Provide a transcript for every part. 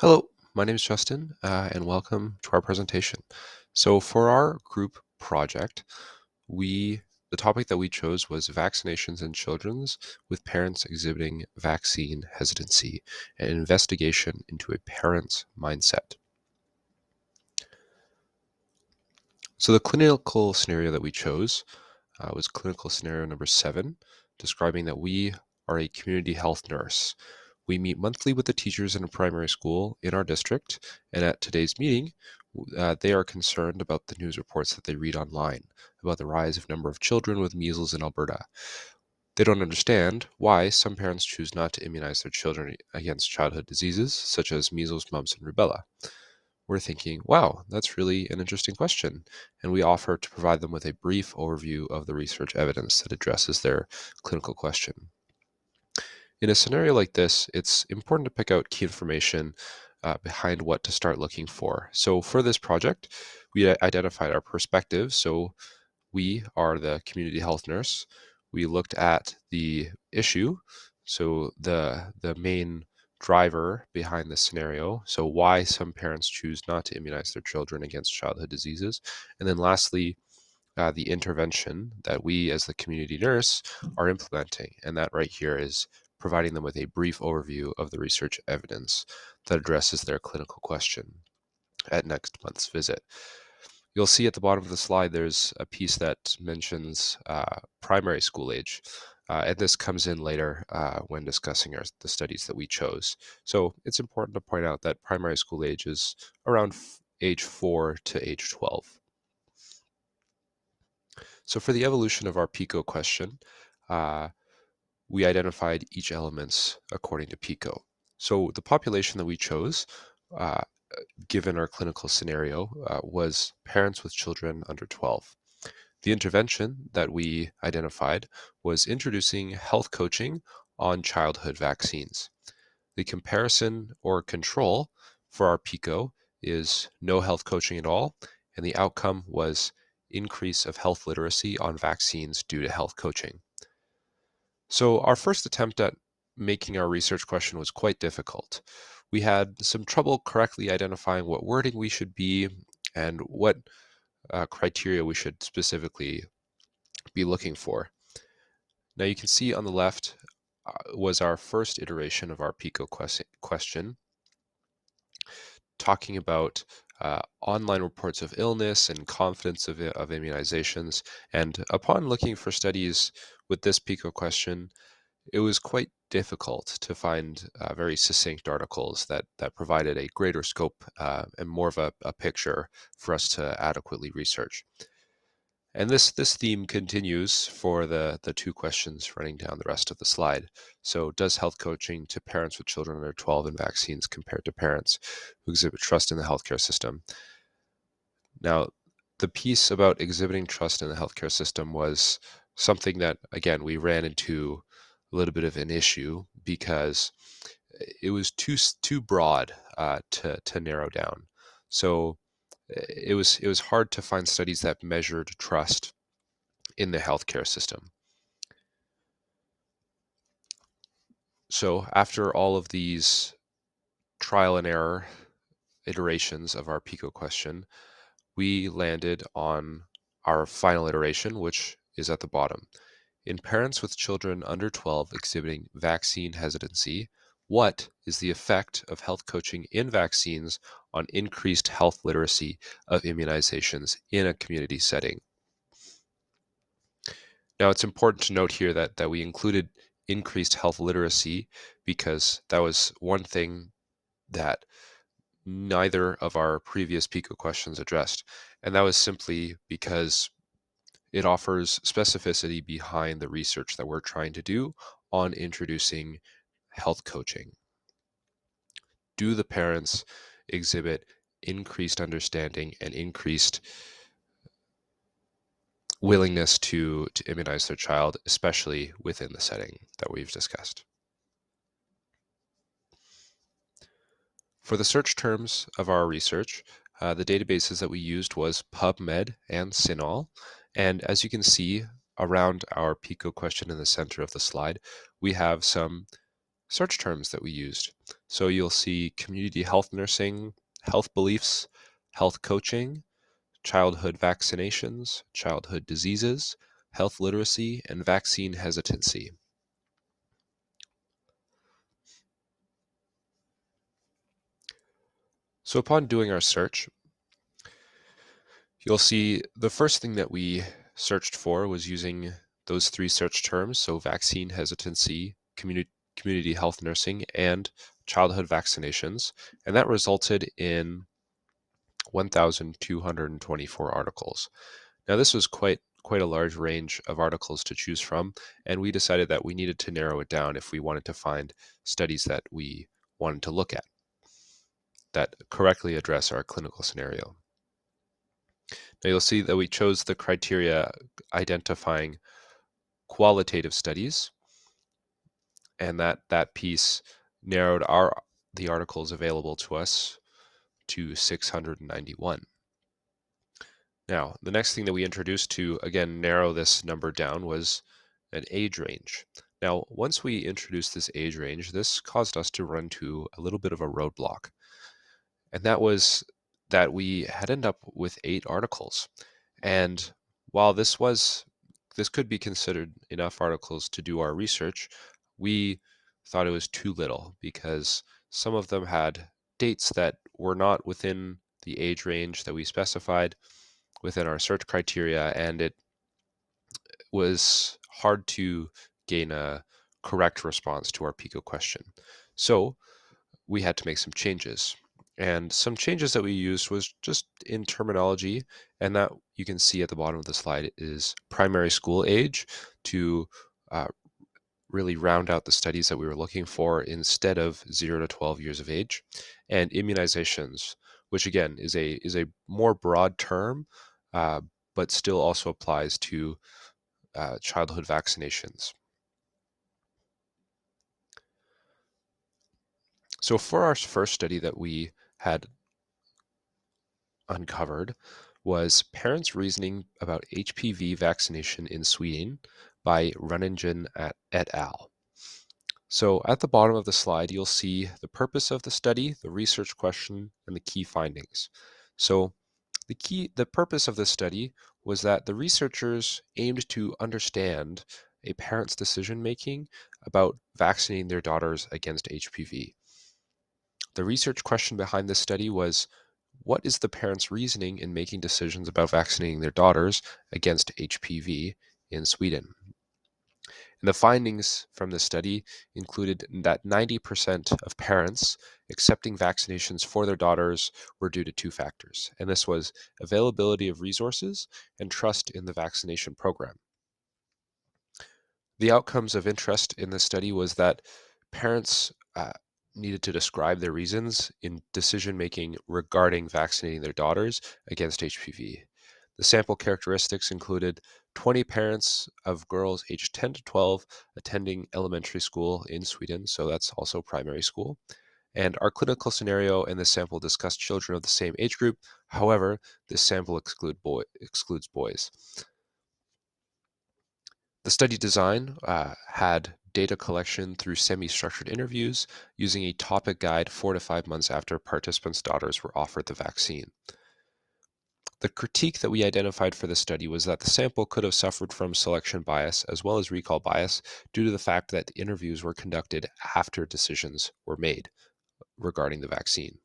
Hello, my name is Justin, and welcome to our presentation. So for our group project, the topic that we chose was vaccinations in children with parents exhibiting vaccine hesitancy, an investigation into a parent's mindset. So the clinical scenario that we chose was clinical scenario number 7, describing that we are a community health nurse. We meet monthly with the teachers in a primary school in our district, and at today's meeting, they are concerned about the news reports that they read online about the rise of number of children with measles in Alberta. They don't understand why some parents choose not to immunize their children against childhood diseases such as measles, mumps, and rubella. We're thinking, wow, that's really an interesting question. And we offer to provide them with a brief overview of the research evidence that addresses their clinical question. In a scenario like this, it's important to pick out key information behind what to start looking for. So for this project, we identified our perspective. So we are the community health nurse. We looked at the issue, so the main driver behind the scenario, so why some parents choose not to immunize their children against childhood diseases. And then lastly, the intervention that we as the community nurse are implementing. And that right here is providing them with a brief overview of the research evidence that addresses their clinical question at next month's visit. You'll see at the bottom of the slide there's a piece that mentions primary school age, and this comes in later when discussing the studies that we chose. So it's important to point out that primary school age is around age 4 to age 12. So for the evolution of our PICO question, uh, we identified each elements according to PICO. So the population that we chose, uh, given our clinical scenario, was parents with children under 12. The intervention that we identified was introducing health coaching on childhood vaccines. The comparison or control for our PICO is no health coaching at all, and the outcome was increase of health literacy on vaccines due to health coaching. So our first attempt at making our research question was quite difficult. We had some trouble correctly identifying what wording we should be and what criteria we should specifically be looking for. Now you can see on the left was our first iteration of our PICO question, talking about online reports of illness and confidence of immunizations. And upon looking for studies with this PICO question, it was quite difficult to find very succinct articles that provided a greater scope and more of a picture for us to adequately research. And this theme continues for the two questions running down the rest of the slide. So does health coaching to parents with children under 12 and vaccines compared to parents who exhibit trust in the healthcare system? Now, the piece about exhibiting trust in the healthcare system was something that, again, we ran into a little bit of an issue because it was too broad to narrow down. So it was hard to find studies that measured trust in the healthcare system. So after all of these trial and error iterations of our PICO question, we landed on our final iteration, which is at the bottom. In parents with children under 12 exhibiting vaccine hesitancy, what is the effect of health coaching in vaccines on increased health literacy of immunizations in a community setting? Now, it's important to note here that we included increased health literacy because that was one thing that neither of our previous PICO questions addressed. And that was simply because it offers specificity behind the research that we're trying to do on introducing health coaching. Do the parents exhibit increased understanding and increased willingness to immunize their child, especially within the setting that we've discussed? For the search terms of our research, the databases that we used was PubMed and CINAHL. And as you can see around our PICO question in the center of the slide, we have some search terms that we used. So you'll see community health nursing, health beliefs, health coaching, childhood vaccinations, childhood diseases, health literacy, and vaccine hesitancy. So upon doing our search, you'll see the first thing that we searched for was using those three search terms, so vaccine hesitancy, community health nursing, and childhood vaccinations, and that resulted in 1,224 articles. Now this was quite a large range of articles to choose from, and we decided that we needed to narrow it down if we wanted to find studies that we wanted to look at that correctly address our clinical scenario. Now you'll see that we chose the criteria identifying qualitative studies, and that piece narrowed the articles available to us to 691. Now, the next thing that we introduced to, again, narrow this number down was an age range. Now, once we introduced this age range, this caused us to run to a little bit of a roadblock. And that was that we had ended up with 8 articles. And while this could be considered enough articles to do our research, we thought it was too little because some of them had dates that were not within the age range that we specified within our search criteria, and it was hard to gain a correct response to our PICO question. So we had to make some changes. And some changes that we used was just in terminology, and that you can see at the bottom of the slide is primary school age to uh, really round out the studies that we were looking for instead of 0 to 12 years of age, and immunizations, which again is a more broad term, uh, but still also applies to childhood vaccinations. So for our first study that we had uncovered was Parents' Reasoning about HPV Vaccination in Sweden by Runningen et al. So at the bottom of the slide, you'll see the purpose of the study, the research question, and the key findings. So the purpose of this study was that the researchers aimed to understand a parent's decision making about vaccinating their daughters against HPV. The research question behind this study was, what is the parent's reasoning in making decisions about vaccinating their daughters against HPV in Sweden? And the findings from this study included that 90% of parents accepting vaccinations for their daughters were due to 2 factors, and this was availability of resources and trust in the vaccination program. The outcomes of interest in this study was that parents needed to describe their reasons in decision making regarding vaccinating their daughters against HPV. The sample characteristics included 20 parents of girls aged 10 to 12 attending elementary school in Sweden, so that's also primary school. And our clinical scenario in this sample discussed children of the same age group. However, this sample excludes boys. The study design had data collection through semi-structured interviews using a topic guide 4 to 5 months after participants' daughters were offered the vaccine. The critique that we identified for the study was that the sample could have suffered from selection bias as well as recall bias due to the fact that the interviews were conducted after decisions were made regarding the vaccine.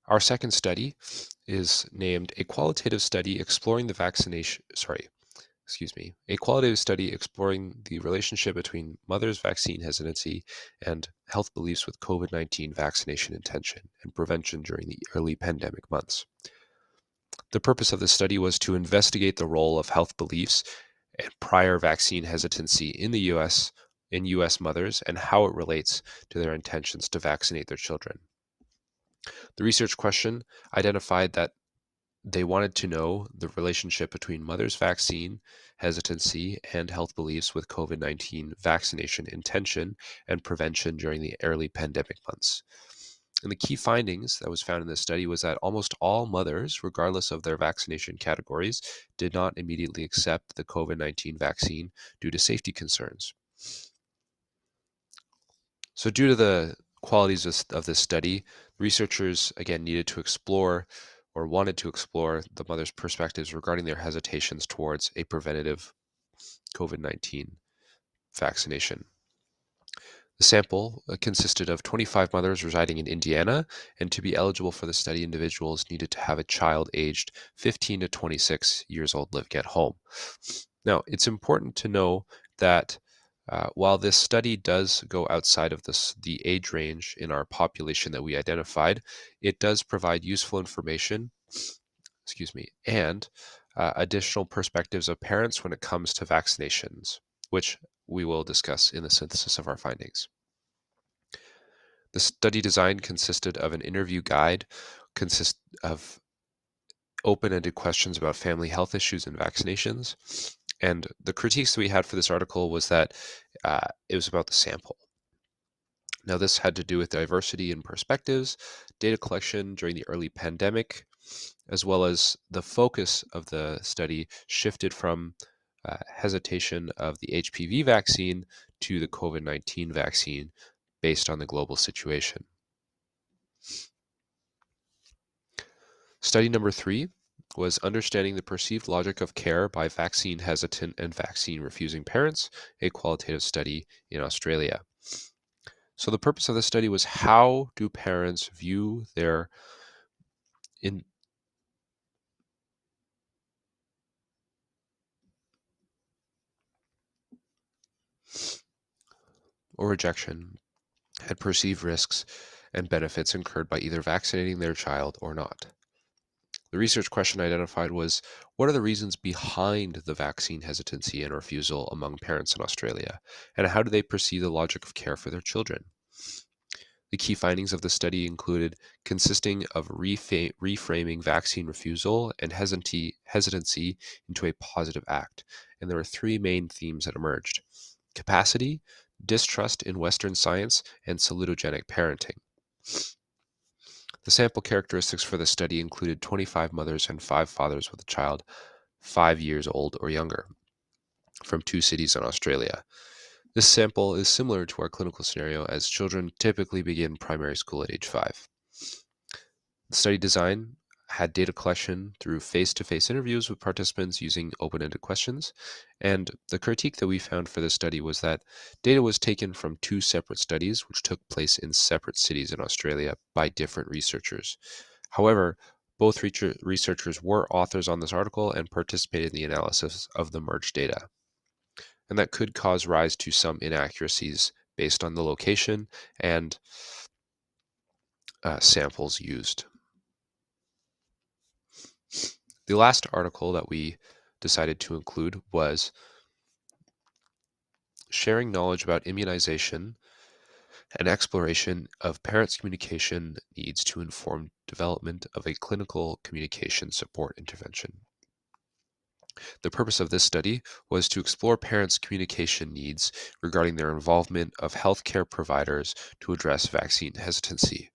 Our second study is named A Qualitative Study Exploring the A qualitative study exploring the relationship between mothers' vaccine hesitancy and health beliefs with COVID-19 vaccination intention and prevention during the early pandemic months. The purpose of the study was to investigate the role of health beliefs and prior vaccine hesitancy in U.S. mothers and how it relates to their intentions to vaccinate their children. The research question identified that they wanted to know the relationship between mothers' vaccine hesitancy and health beliefs with COVID-19 vaccination intention and prevention during the early pandemic months. And the key findings that was found in this study was that almost all mothers, regardless of their vaccination categories, did not immediately accept the COVID-19 vaccine due to safety concerns. So due to the qualities of this study, researchers again needed to explore or wanted to explore the mother's perspectives regarding their hesitations towards a preventative COVID-19 vaccination. The sample consisted of 25 mothers residing in Indiana, and to be eligible for the study, individuals needed to have a child aged 15 to 26 years old living at home. Now, it's important to know that while this study does go outside of the age range in our population that we identified, it does provide useful information, and additional perspectives of parents when it comes to vaccinations, which we will discuss in the synthesis of our findings. The study design consisted of an interview guide, consist of open-ended questions about family health issues and vaccinations. And the critiques that we had for this article was that it was about the sample. Now, this had to do with diversity in perspectives, data collection during the early pandemic, as well as the focus of the study shifted from hesitation of the HPV vaccine to the COVID-19 vaccine based on the global situation. Study number 3 was understanding the perceived logic of care by vaccine hesitant and vaccine refusing parents, a qualitative study in Australia. So the purpose of the study was how do parents view their in or rejection and perceived risks and benefits incurred by either vaccinating their child or not. The research question identified was, what are the reasons behind the vaccine hesitancy and refusal among parents in Australia, and how do they perceive the logic of care for their children? The key findings of the study included consisting of reframing vaccine refusal and hesitancy into a positive act, and there were 3 main themes that emerged: capacity, distrust in Western science, and salutogenic parenting. The sample characteristics for the study included 25 mothers and 5 fathers with a child 5 years old or younger from 2 cities in Australia. This sample is similar to our clinical scenario, as children typically begin primary school at age 5. The study design had data collection through face-to-face interviews with participants using open-ended questions, and the critique that we found for this study was that data was taken from 2 separate studies which took place in separate cities in Australia by different researchers. However, both researchers were authors on this article and participated in the analysis of the merged data, and that could cause rise to some inaccuracies based on the location and samples used. The last article that we decided to include was sharing knowledge about immunization and exploration of parents' communication needs to inform development of a clinical communication support intervention. The purpose of this study was to explore parents' communication needs regarding their involvement of healthcare providers to address vaccine hesitancy.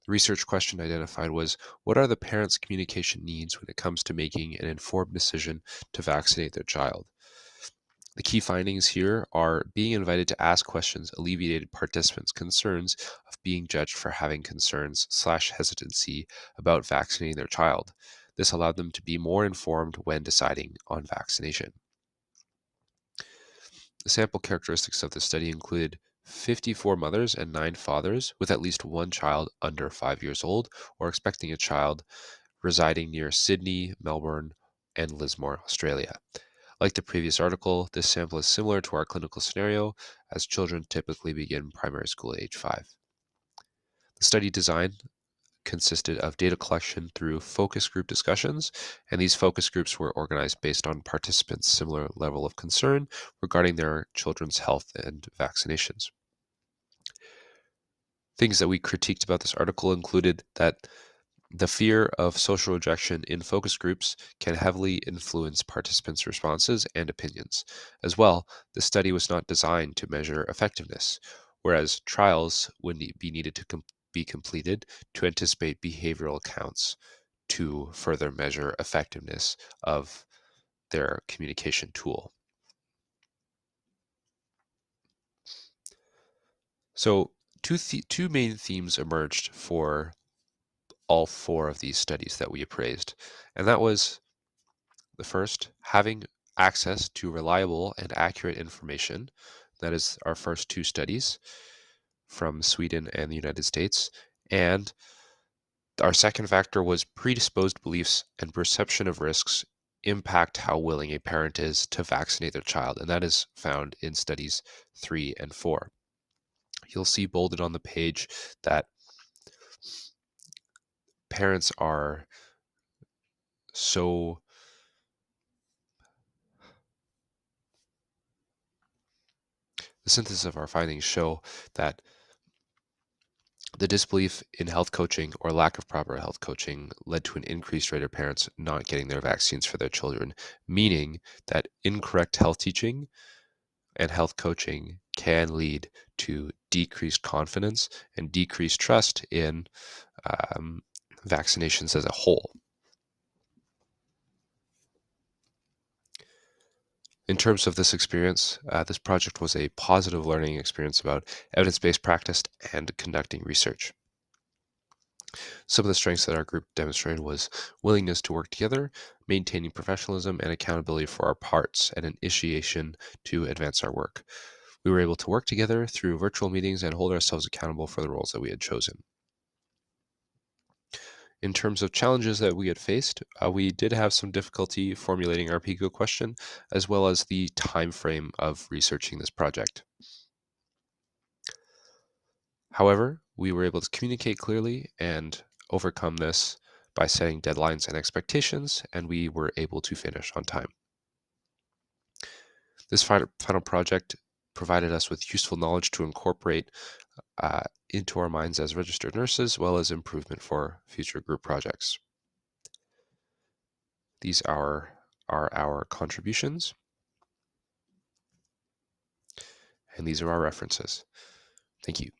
The research question identified was, what are the parents' communication needs when it comes to making an informed decision to vaccinate their child? The key findings here are being invited to ask questions alleviated participants' concerns of being judged for having concerns/hesitancy about vaccinating their child. This allowed them to be more informed when deciding on vaccination. The sample characteristics of the study included 54 mothers and 9 fathers with at least 1 child under 5 years old or expecting a child residing near Sydney, Melbourne, and Lismore, Australia. Like the previous article, this sample is similar to our clinical scenario, as children typically begin primary school at age 5. The study design consisted of data collection through focus group discussions, and these focus groups were organized based on participants' similar level of concern regarding their children's health and vaccinations. Things that we critiqued about this article included that the fear of social rejection in focus groups can heavily influence participants' responses and opinions. As well, the study was not designed to measure effectiveness, whereas trials would be needed to be completed to anticipate behavioral accounts to further measure effectiveness of their communication tool. So two main themes emerged for all four of these studies that we appraised. And that was the first, having access to reliable and accurate information. That is our first two studies from Sweden and the United States. And our second factor was predisposed beliefs and perception of risks impact how willing a parent is to vaccinate their child. And that is found in studies 3 and 4. You'll see bolded on the page that parents are so the synthesis of our findings show that the disbelief in health coaching or lack of proper health coaching led to an increased rate of parents not getting their vaccines for their children, meaning that incorrect health teaching and health coaching can lead to decreased confidence and decreased trust in vaccinations as a whole. In terms of this experience, this project was a positive learning experience about evidence-based practice and conducting research. Some of the strengths that our group demonstrated was willingness to work together, maintaining professionalism and accountability for our parts, and an initiation to advance our work. We were able to work together through virtual meetings and hold ourselves accountable for the roles that we had chosen. In terms of challenges that we had faced, we did have some difficulty formulating our PICO question, as well as the time frame of researching this project. However, we were able to communicate clearly and overcome this by setting deadlines and expectations, and we were able to finish on time. This final project provided us with useful knowledge to incorporate into our minds as registered nurses, as well as improvement for future group projects. These are our contributions, and these are our references. Thank you.